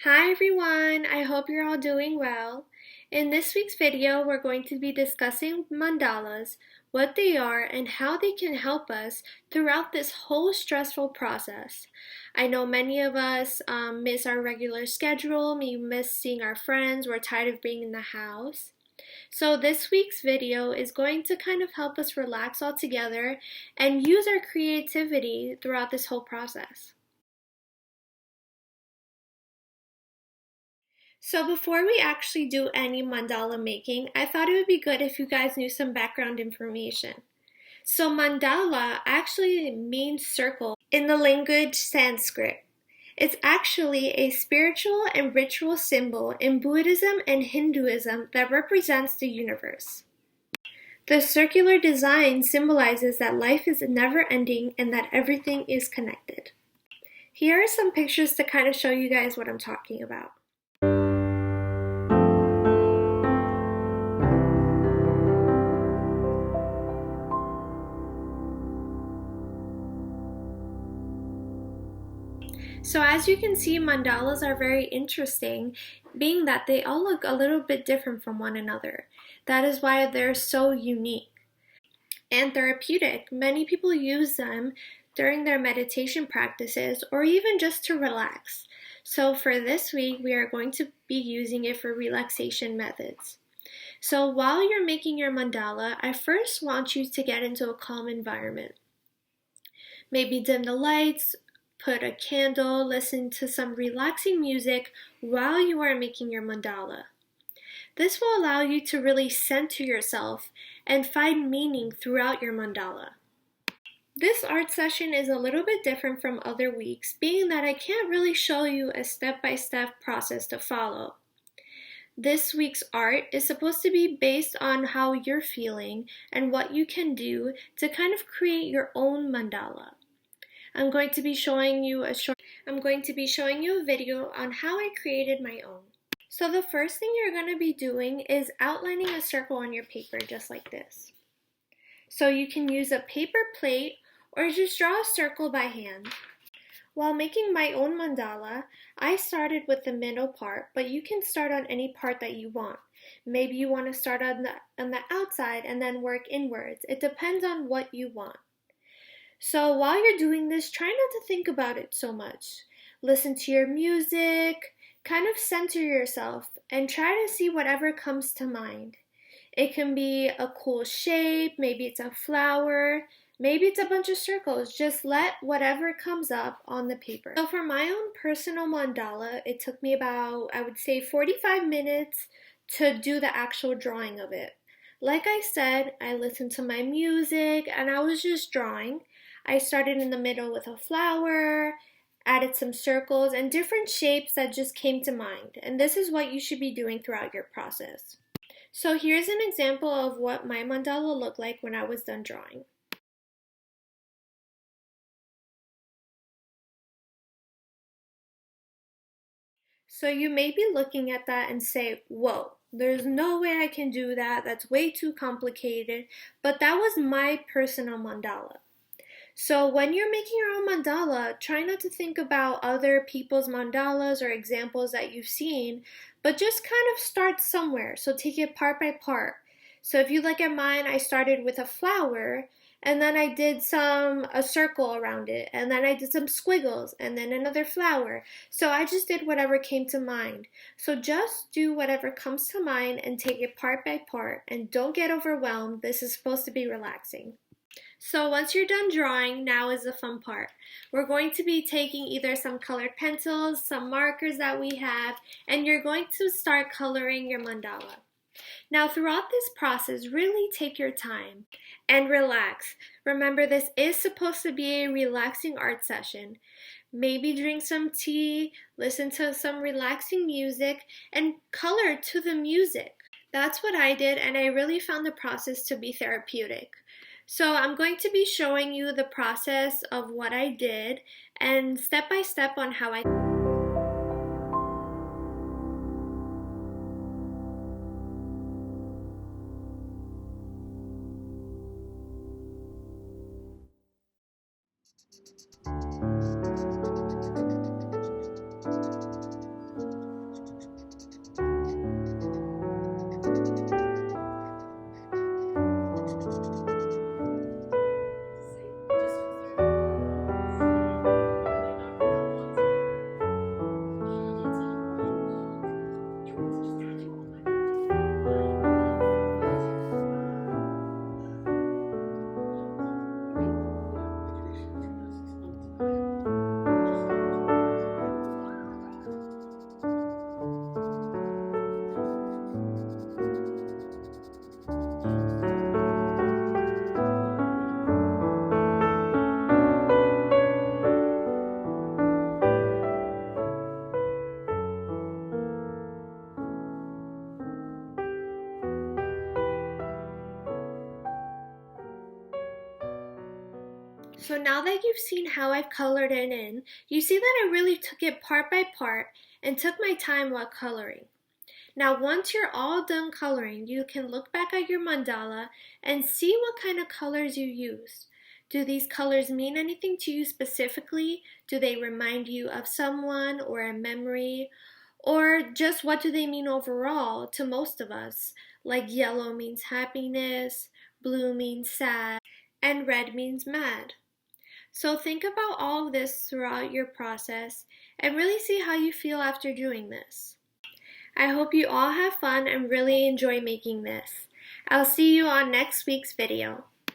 Hi everyone, I hope you're all doing well. In this week's video, we're going to be discussing mandalas, what they are, and how they can help us throughout this whole stressful process. I know many of us miss our regular schedule, we miss seeing our friends, we're tired of being in the house. So this week's video is going to kind of help us relax all together and use our creativity throughout this whole process. So before we actually do any mandala making, I thought it would be good if you guys knew some background information. So mandala actually means circle in the language Sanskrit. It's actually a spiritual and ritual symbol in Buddhism and Hinduism that represents the universe. The circular design symbolizes that life is never ending and that everything is connected. Here are some pictures to kind of show you guys what I'm talking about. So as you can see, mandalas are very interesting, being that they all look a little bit different from one another. That is why they're so unique and therapeutic. Many people use them during their meditation practices or even just to relax. So for this week, we are going to be using it for relaxation methods. So while you're making your mandala, I first want you to get into a calm environment. Maybe dim the lights, put a candle, listen to some relaxing music while you are making your mandala. This will allow you to really center yourself and find meaning throughout your mandala. This art session is a little bit different from other weeks, being that I can't really show you a step-by-step process to follow. This week's art is supposed to be based on how you're feeling and what you can do to kind of create your own mandala. I'm going to be showing you a video on how I created my own. So the first thing you're going to be doing is outlining a circle on your paper just like this. So you can use a paper plate or just draw a circle by hand. While making my own mandala, I started with the middle part, but you can start on any part that you want. Maybe you want to start on the outside and then work inwards. It depends on what you want. So while you're doing this, try not to think about it so much. Listen to your music, kind of center yourself, and try to see whatever comes to mind. It can be a cool shape, maybe it's a flower, maybe it's a bunch of circles. Just let whatever comes up on the paper. So for my own personal mandala, it took me about, I would say, 45 minutes to do the actual drawing of it. Like I said, I listened to my music and I was just drawing. I started in the middle with a flower, added some circles and different shapes that just came to mind. And this is what you should be doing throughout your process. So here's an example of what my mandala looked like when I was done drawing. So you may be looking at that and say, whoa, there's no way I can do that. That's way too complicated. But that was my personal mandala. So when you're making your own mandala, try not to think about other people's mandalas or examples that you've seen, but just kind of start somewhere. So take it part by part. So if you look at mine, I started with a flower, and then I did a circle around it, and then I did some squiggles, and then another flower. So I just did whatever came to mind. So just do whatever comes to mind and take it part by part, and don't get overwhelmed. This is supposed to be relaxing. So once you're done drawing, now is the fun part. We're going to be taking either some colored pencils, some markers that we have, and you're going to start coloring your mandala. Now throughout this process, really take your time and relax. Remember, this is supposed to be a relaxing art session. Maybe drink some tea, listen to some relaxing music, and color to the music. That's what I did, and I really found the process to be therapeutic. So I'm going to be showing you the process of what I did and step by step on how I So now that you've seen how I've colored it in, you see that I really took it part by part and took my time while coloring. Now once you're all done coloring, you can look back at your mandala and see what kind of colors you used. Do these colors mean anything to you specifically? Do they remind you of someone or a memory? Or just what do they mean overall to most of us? Like yellow means happiness, blue means sad, and red means mad. So think about all of this throughout your process and really see how you feel after doing this. I hope you all have fun and really enjoy making this. I'll see you on next week's video.